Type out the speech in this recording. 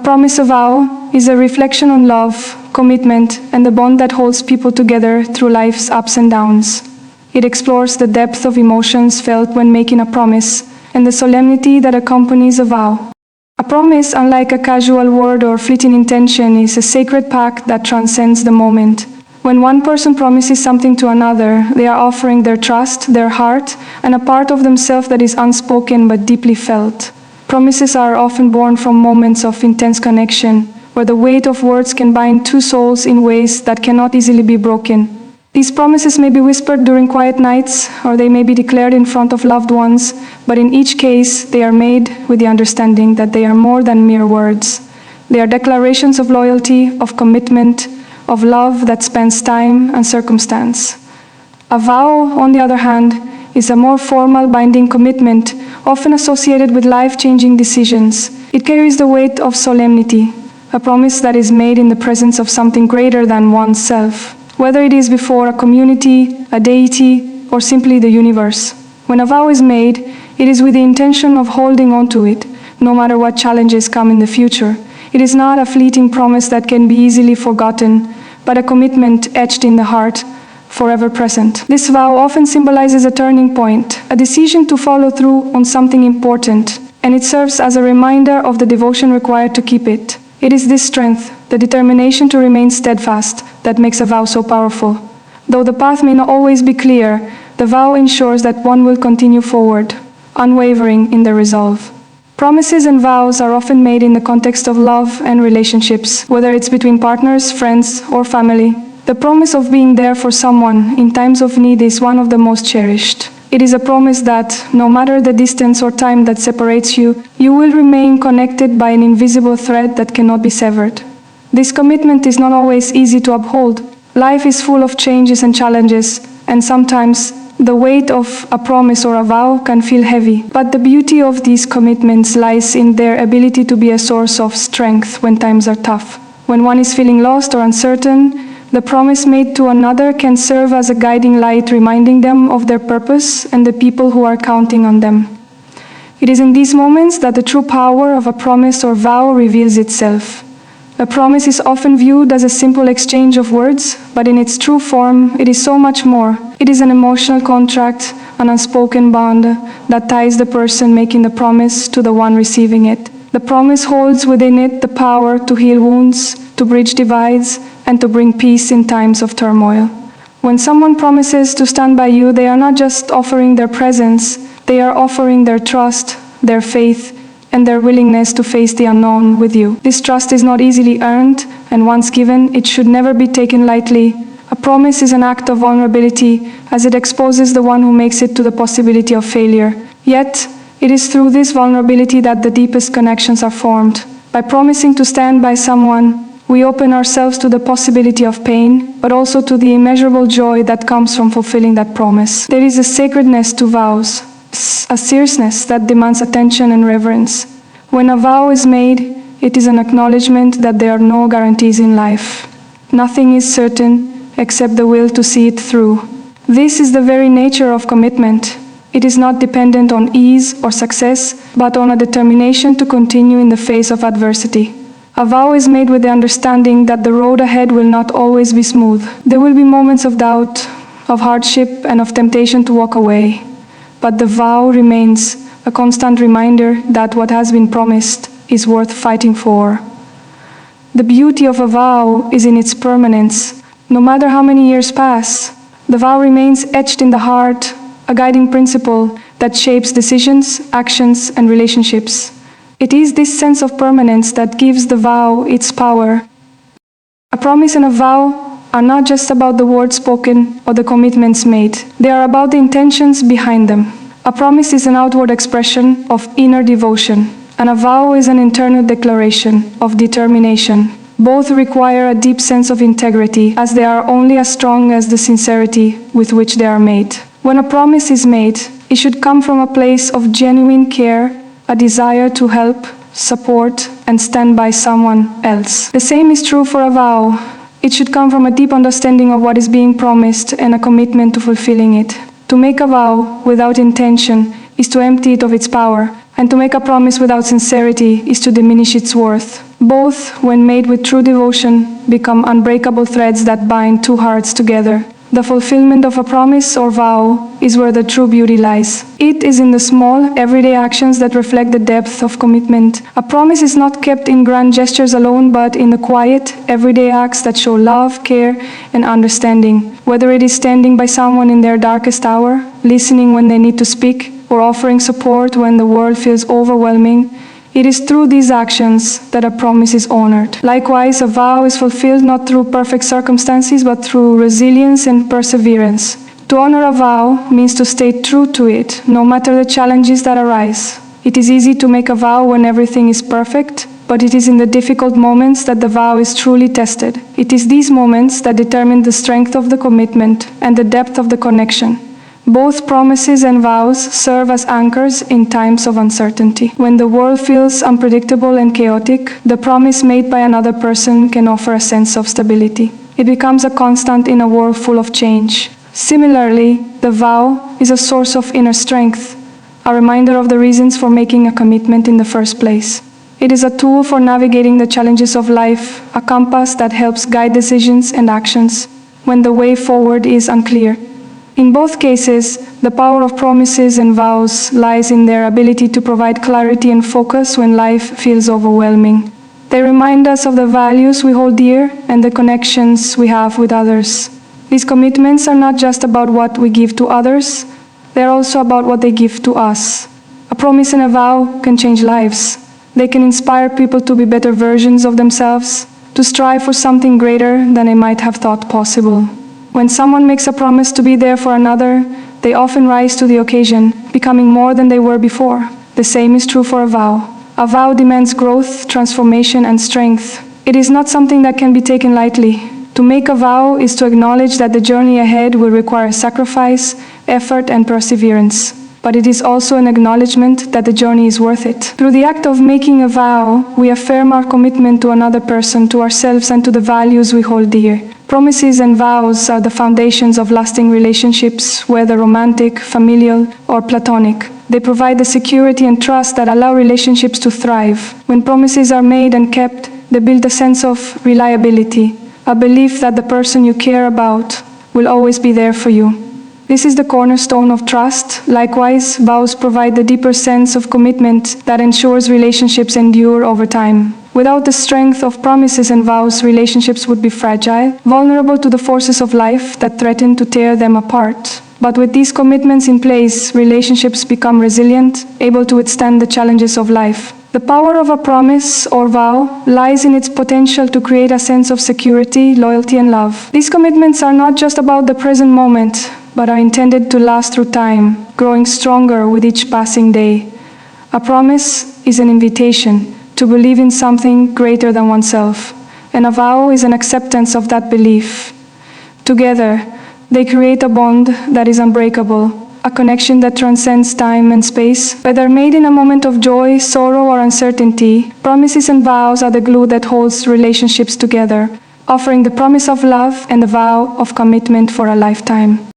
Promise A Vow is a reflection on love, commitment, and the bond that holds people together through life's ups and downs. It explores the depth of emotions felt when making a promise and the solemnity that accompanies a vow. A promise, unlike a casual word or fleeting intention, is a sacred pact that transcends the moment. When one person promises something to another, they are offering their trust, their heart, and a part of themselves that is unspoken but deeply felt. Promises are often born from moments of intense connection, where the weight of words can bind two souls in ways that cannot easily be broken. These promises may be whispered during quiet nights, or they may be declared in front of loved ones, but in each case, they are made with the understanding that they are more than mere words. They are declarations of loyalty, of commitment, of love that spans time and circumstance. A vow, on the other hand, is a more formal, binding commitment, often associated with life-changing decisions. It carries the weight of solemnity, a promise that is made in the presence of something greater than oneself, whether it is before a community, a deity, or simply the universe. When a vow is made, it is with the intention of holding on to it, no matter what challenges come in the future. It is not a fleeting promise that can be easily forgotten, but a commitment etched in the heart, forever present. This vow often symbolizes a turning point, a decision to follow through on something important, and it serves as a reminder of the devotion required to keep it. It is this strength, the determination to remain steadfast, that makes a vow so powerful. Though the path may not always be clear, the vow ensures that one will continue forward, unwavering in their resolve. Promises and vows are often made in the context of love and relationships, whether it's between partners, friends, or family. The promise of being there for someone in times of need is one of the most cherished. It is a promise that, no matter the distance or time that separates you, you will remain connected by an invisible thread that cannot be severed. This commitment is not always easy to uphold. Life is full of changes and challenges, and sometimes the weight of a promise or a vow can feel heavy. But the beauty of these commitments lies in their ability to be a source of strength when times are tough. When one is feeling lost or uncertain, the promise made to another can serve as a guiding light, reminding them of their purpose and the people who are counting on them. It is in these moments that the true power of a promise or vow reveals itself. A promise is often viewed as a simple exchange of words, but in its true form, it is so much more. It is an emotional contract, an unspoken bond that ties the person making the promise to the one receiving it. The promise holds within it the power to heal wounds, to bridge divides, and to bring peace in times of turmoil. When someone promises to stand by you, they are not just offering their presence, they are offering their trust, their faith, and their willingness to face the unknown with you. This trust is not easily earned, and once given, it should never be taken lightly. A promise is an act of vulnerability, as it exposes the one who makes it to the possibility of failure. Yet, it is through this vulnerability that the deepest connections are formed. By promising to stand by someone, we open ourselves to the possibility of pain, but also to the immeasurable joy that comes from fulfilling that promise. There is a sacredness to vows, a seriousness that demands attention and reverence. When a vow is made, it is an acknowledgement that there are no guarantees in life. Nothing is certain except the will to see it through. This is the very nature of commitment. It is not dependent on ease or success, but on a determination to continue in the face of adversity. A vow is made with the understanding that the road ahead will not always be smooth. There will be moments of doubt, of hardship, and of temptation to walk away. But the vow remains a constant reminder that what has been promised is worth fighting for. The beauty of a vow is in its permanence. No matter how many years pass, the vow remains etched in the heart, a guiding principle that shapes decisions, actions, and relationships. It is this sense of permanence that gives the vow its power. A promise and a vow are not just about the words spoken or the commitments made. They are about the intentions behind them. A promise is an outward expression of inner devotion, and a vow is an internal declaration of determination. Both require a deep sense of integrity, as they are only as strong as the sincerity with which they are made. When a promise is made, it should come from a place of genuine care, a desire to help, support, and stand by someone else. The same is true for a vow. It should come from a deep understanding of what is being promised and a commitment to fulfilling it. To make a vow without intention is to empty it of its power, And to make a promise without sincerity is to diminish its worth. Both, when made with true devotion, become unbreakable threads that bind two hearts together. The fulfillment of a promise or vow is where the true beauty lies. It is in the small, everyday actions that reflect the depth of commitment. A promise is not kept in grand gestures alone, but in the quiet, everyday acts that show love, care, and understanding. Whether it is standing by someone in their darkest hour, listening when they need to speak, or offering support when the world feels overwhelming, it is through these actions that a promise is honored. Likewise, a vow is fulfilled not through perfect circumstances, but through resilience and perseverance. To honor a vow means to stay true to it, no matter the challenges that arise. It is easy to make a vow when everything is perfect, but it is in the difficult moments that the vow is truly tested. It is these moments that determine the strength of the commitment and the depth of the connection. Both promises and vows serve as anchors in times of uncertainty. When the world feels unpredictable and chaotic, the promise made by another person can offer a sense of stability. It becomes a constant in a world full of change. Similarly, the vow is a source of inner strength, a reminder of the reasons for making a commitment in the first place. It is a tool for navigating the challenges of life, a compass that helps guide decisions and actions when the way forward is unclear. In both cases, the power of promises and vows lies in their ability to provide clarity and focus when life feels overwhelming. They remind us of the values we hold dear and the connections we have with others. These commitments are not just about what we give to others, they are also about what they give to us. A promise and a vow can change lives. They can inspire people to be better versions of themselves, to strive for something greater than they might have thought possible. When someone makes a promise to be there for another, they often rise to the occasion, becoming more than they were before. The same is true for a vow. A vow demands growth, transformation, and strength. It is not something that can be taken lightly. To make a vow is to acknowledge that the journey ahead will require sacrifice, effort, and perseverance. But it is also an acknowledgement that the journey is worth it. Through the act of making a vow, we affirm our commitment to another person, to ourselves, and to the values we hold dear. Promises and vows are the foundations of lasting relationships, whether romantic, familial, or platonic. They provide the security and trust that allow relationships to thrive. When promises are made and kept, they build a sense of reliability, a belief that the person you care about will always be there for you. This is the cornerstone of trust. Likewise, vows provide the deeper sense of commitment that ensures relationships endure over time. Without the strength of promises and vows, relationships would be fragile, vulnerable to the forces of life that threaten to tear them apart. But with these commitments in place, relationships become resilient, able to withstand the challenges of life. The power of a promise or vow lies in its potential to create a sense of security, loyalty, and love. These commitments are not just about the present moment, but are intended to last through time, growing stronger with each passing day. A promise is an invitation to believe in something greater than oneself, and a vow is an acceptance of that belief. Together, they create a bond that is unbreakable, a connection that transcends time and space. Whether made in a moment of joy, sorrow, or uncertainty, promises and vows are the glue that holds relationships together, offering the promise of love and the vow of commitment for a lifetime.